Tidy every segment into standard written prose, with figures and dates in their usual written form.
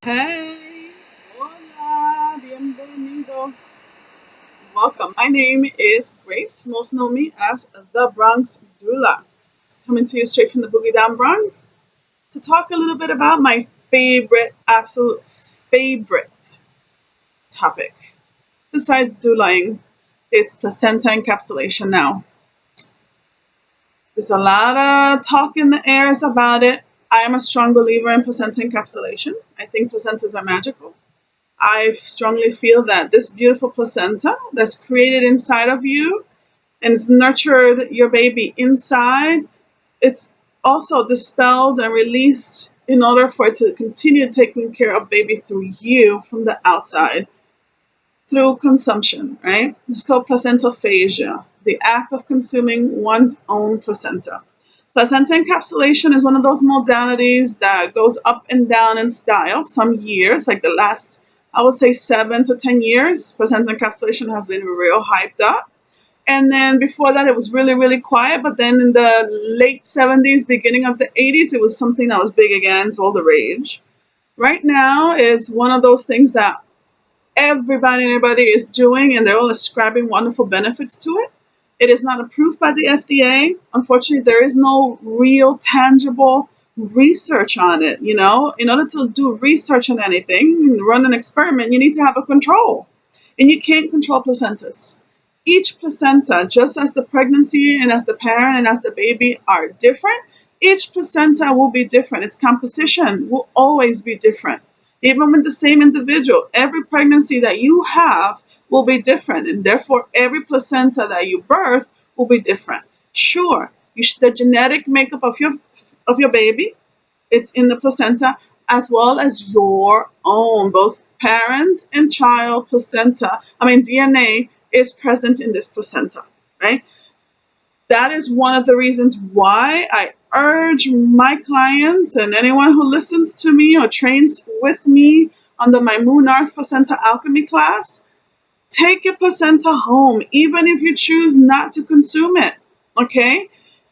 Hey, hola, bienvenidos. Welcome. My name is Grace. Most know me as the Bronx Doula. Coming to you straight from the Boogie Down Bronx to talk a little bit about my favorite, absolute favorite topic. Besides doulaing, it's placenta encapsulation now. There's a lot of talk in the airs about it. I am a strong believer in placenta encapsulation. I think placentas are magical. I strongly feel that this beautiful placenta that's created inside of you and it's nurtured your baby inside, it's also dispelled and released in order for it to continue taking care of baby through you from the outside through consumption, right? It's called placentophagia, the act of consuming one's own placenta. Placenta encapsulation is one of those modalities that goes up and down in style. Some years, like the last, I would say 7 to 10 years, placenta encapsulation has been real hyped up. And then before that, it was really, really quiet. But then in the late 70s, beginning of the 80s, it was something that was big again. It's all the rage. Right now, it's one of those things that everybody is doing, and they're all ascribing wonderful benefits to it. It is not approved by the FDA. Unfortunately, there is no real tangible research on it. In order to do research on anything, run an experiment, you need to have a control. And you can't control placentas. Each placenta, just as the pregnancy and as the parent and as the baby are different, each placenta will be different. Its composition will always be different. Even with the same individual, every pregnancy that you have will be different, and therefore every placenta that you birth will be different. Sure, the genetic makeup of your baby, it's in the placenta, as well as your own, both parent and child placenta. DNA is present in this placenta, right? That is one of the reasons why I urge my clients and anyone who listens to me or trains with me under my Moonar's Placenta Alchemy class, take your placenta home, even if you choose not to consume it. Okay?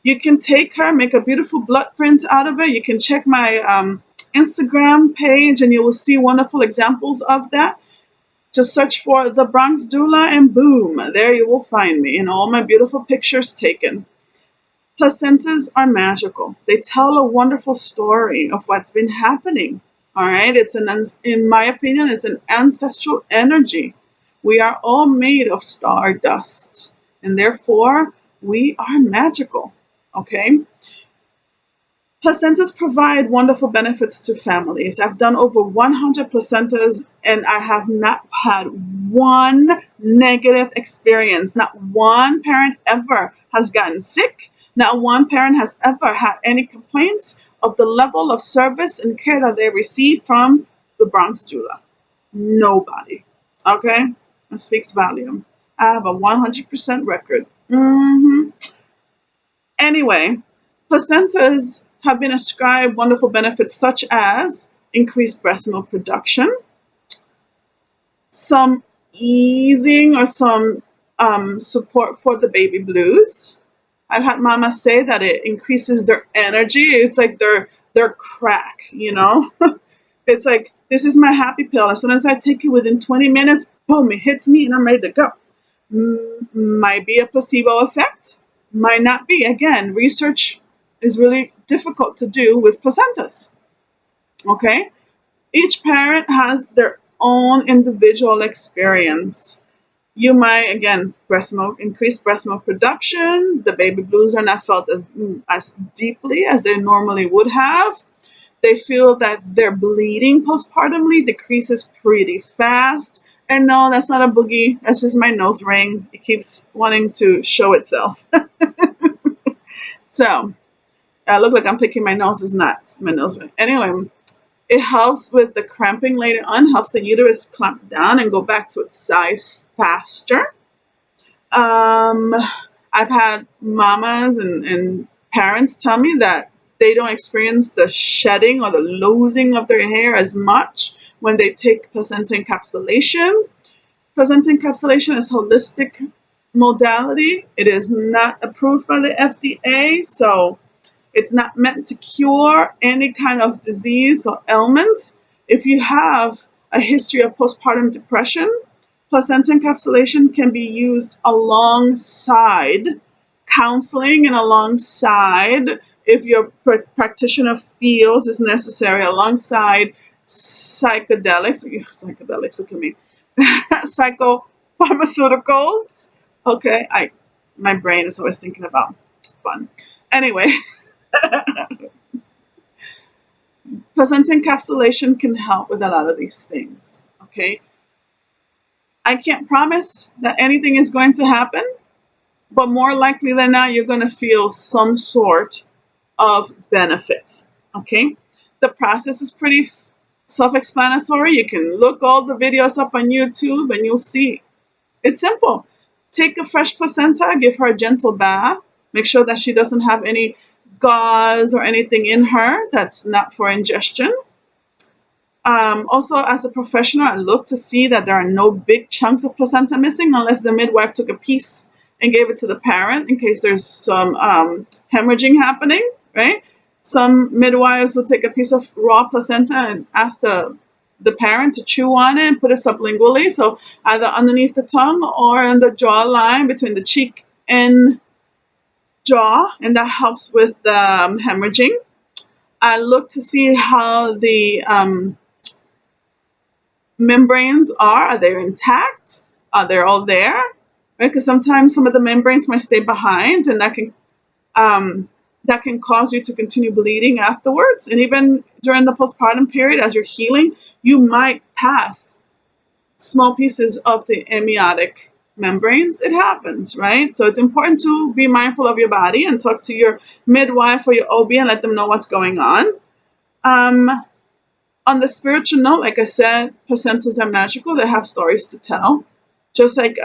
You can take her, make a beautiful blood print out of it. You can check my Instagram page and you will see wonderful examples of that. Just search for the Bronx Doula and boom, there you will find me and all my beautiful pictures taken. Placentas are magical. They tell a wonderful story of what's been happening. All right, in my opinion, it's an ancestral energy. We are all made of stardust, and therefore we are magical. Okay, placentas provide wonderful benefits to families. I've done over 100 placentas, and I have not had one negative experience. Not one parent ever has gotten sick. Not one parent has ever had any complaints of the level of service and care that they receive from the Bronx doula. Nobody. Okay? That speaks volume. I have a 100% record. Anyway, placentas have been ascribed wonderful benefits such as increased breast milk production, some easing or some support for the baby blues. I've had mamas say that it increases their energy. It's like their crack. It's like, this is my happy pill. As soon as I take it, within 20 minutes, boom, it hits me and I'm ready to go. Might be a placebo effect, might not be. Again, research is really difficult to do with placentas. Okay? Each parent has their own individual experience. You might, again, increase breast milk production. The baby blues are not felt as deeply as they normally would have. They feel that their bleeding postpartumly decreases pretty fast. And no, that's not a boogie. That's just my nose ring. It keeps wanting to show itself. So, I look like I'm picking my nose. It's not. It's my nose ring. Anyway, it helps with the cramping later on, helps the uterus clamp down and go back to its size faster. I've had mamas and parents tell me that they don't experience the shedding or the losing of their hair as much when they take placenta encapsulation. Placenta encapsulation is a holistic modality. It is not approved by the FDA, so it's not meant to cure any kind of disease or ailment. If you have a history of postpartum depression, placenta encapsulation can be used alongside counseling and alongside, if your practitioner feels is necessary, alongside psychedelics, look at me, psychopharmaceuticals. Okay, my brain is always thinking about fun. Anyway, placenta encapsulation can help with a lot of these things. Okay, I can't promise that anything is going to happen, but more likely than not, you're going to feel some sort of benefit. Okay, the process is pretty self-explanatory. You can look all the videos up on YouTube and you'll see it's simple. Take a fresh placenta, give her a gentle bath, make sure that she doesn't have any gauze or anything in her that's not for ingestion. Also, as a professional, I look to see that there are no big chunks of placenta missing unless the midwife took a piece and gave it to the parent in case there's some hemorrhaging happening, right? Some midwives will take a piece of raw placenta and ask the parent to chew on it and put it sublingually, so either underneath the tongue or in the jawline between the cheek and jaw, and that helps with the hemorrhaging. I look to see how the membranes are they intact? Are they all there? Right? Because sometimes some of the membranes might stay behind, and that can cause you to continue bleeding afterwards. And even during the postpartum period, as you're healing, you might pass small pieces of the amniotic membranes. It happens, right? So it's important to be mindful of your body and talk to your midwife or your OB and let them know what's going on. On the spiritual note, like I said, placentas are magical. They have stories to tell. Just like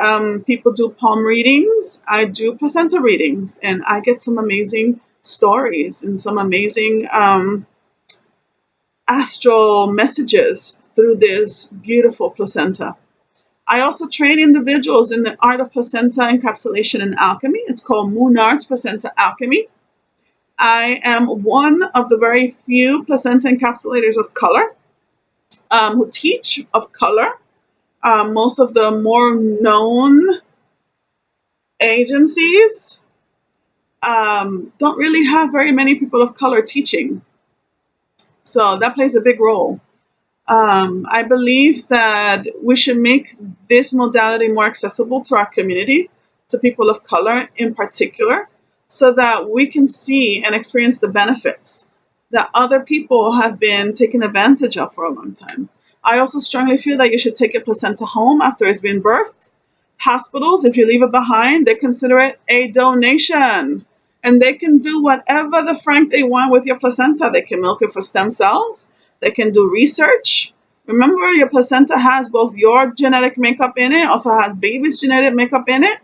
people do palm readings, I do placenta readings, and I get some amazing stories and some amazing astral messages through this beautiful placenta. I also train individuals in the art of placenta encapsulation and alchemy. It's called Moon Arts Placenta Alchemy. I am one of the very few placenta encapsulators of color who teach of color. Most of the more known agencies don't really have very many people of color teaching. So that plays a big role. I believe that we should make this modality more accessible to our community, to people of color in particular, so that we can see and experience the benefits that other people have been taken advantage of for a long time. I also strongly feel that you should take your placenta home after it's been birthed. Hospitals, if you leave it behind, they consider it a donation. And they can do whatever the frank they want with your placenta. They can milk it for stem cells. They can do research. Remember, your placenta has both your genetic makeup in it, also has baby's genetic makeup in it.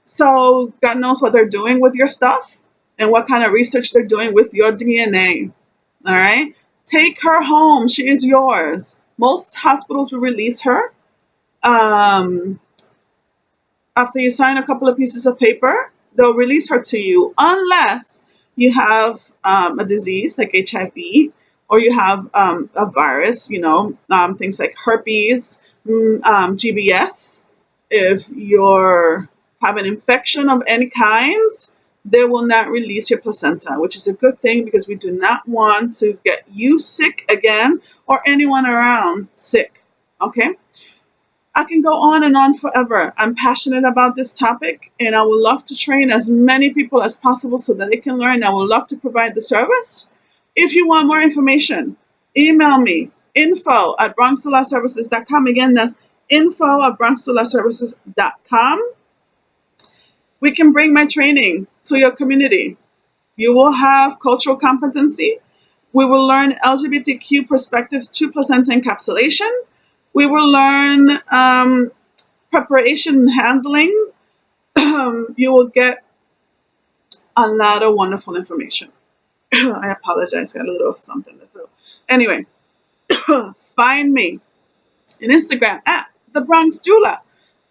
So God knows what they're doing with your stuff and what kind of research they're doing with your DNA. All right? Take her home. She is yours. Most hospitals will release her after you sign a couple of pieces of paper. They'll release her to you unless you have a disease like HIV, or you have a virus, things like herpes, GBS. If you have an infection of any kind, they will not release your placenta, which is a good thing because we do not want to get you sick again or anyone around sick. Okay? I can go on and on forever. I'm passionate about this topic, and I would love to train as many people as possible so that they can learn. I would love to provide the service. If you want more information, email me, info@bronxdolaservices.com. Again, that's info@bronxdolaservices.com. We can bring my training to your community. You will have cultural competency. We will learn LGBTQ perspectives to placenta encapsulation. We will learn preparation and handling. You will get a lot of wonderful information. I apologize, got a little something to throw. Anyway, find me on Instagram at The Bronx Jula,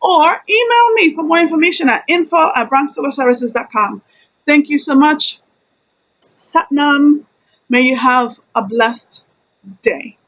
or email me for more information at info@bronxdolaservices.com. Thank you so much. Satnam. May you have a blessed day.